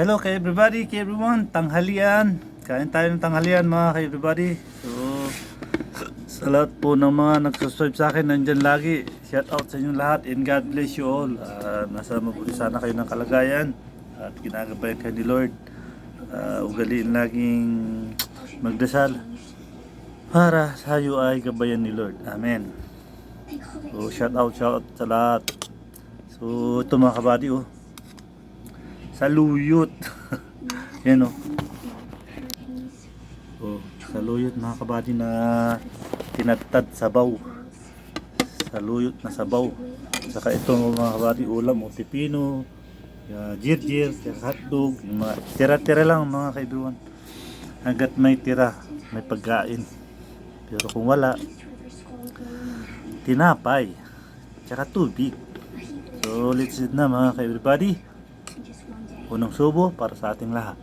Hello kay everybody, kay everyone, tanghalian. Kain tayo ng tanghalian mga kay everybody. So, sa lahat po ng mga nag-subscribe sa akin, nandyan lagi. Shout out sa inyong lahat and God bless you all. Nasa mabuti sana kayo ng kalagayan at ginagabayan kayo ni Lord. Ugaliin laging magdasal para tayo ay gabayan ni Lord. Amen. So, shout out sa lahat. So, ito mga kabady saluyot. Yan saluyot mga kabady na tinatad sabaw. Saluyot na sabaw. Saka ito mga kabady, ulam o pipino, jirjir, hotdog, yung mga tira-tira lang mga kaibigan. Hanggat may tira, may pagkain. Pero kung wala, tinapay, tsaka tubig. So let's eat na mga ka-everybody. Unang subo para sa ating lahat.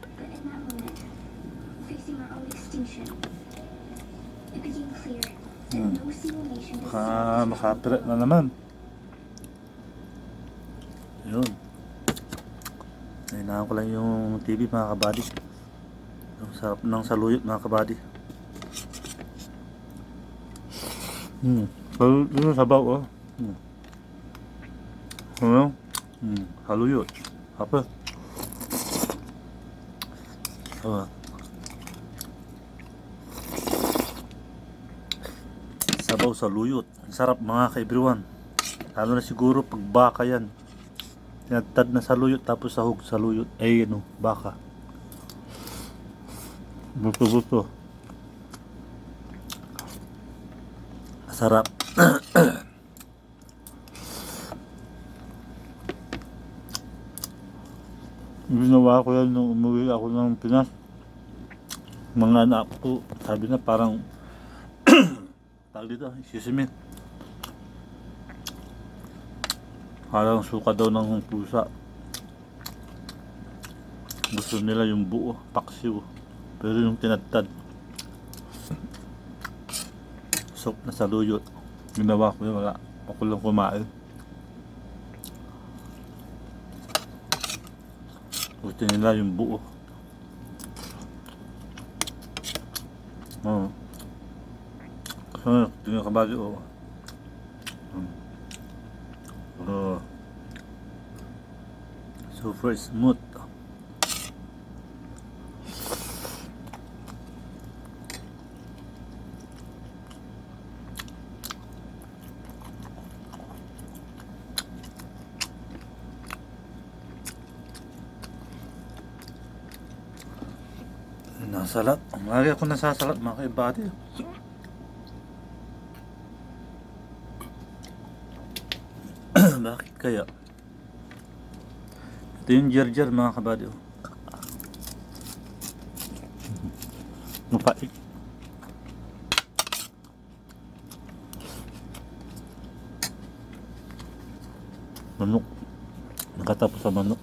Makapirat na naman. Yun. Nahinaan ko lang yung TV mga kabady. Yung sarap ng saluyot mga kabady. Saluyot sabaw saluyot. Apa? Sabaw sa luyot. Ang sarap mga ka-everyone. Lalo na siguro pag baka yan. Tinatad na sa luyot tapos sahog sa luyot. Ay baka. Buto-buto. Sarap. Ginawa ko yan nung umuwi ako ng Pinas. Mga anak ko, sabi na parang tawag dito, sesame. Parang suka daw ng pusa. Gusto nila yung buo, paksiw. Pero yung tinatad, soup na saluyot. Ginawa ko yun, wala. Ako lang kumain. Gusto nila yung buo. Tingnan kabali super smooth. Nasalat. Lagi ako nasasalat mga kaibati. Bakit kaya? Ito yung jirjir mga kabady. Mapait. Manok. Nakatapos sa manok.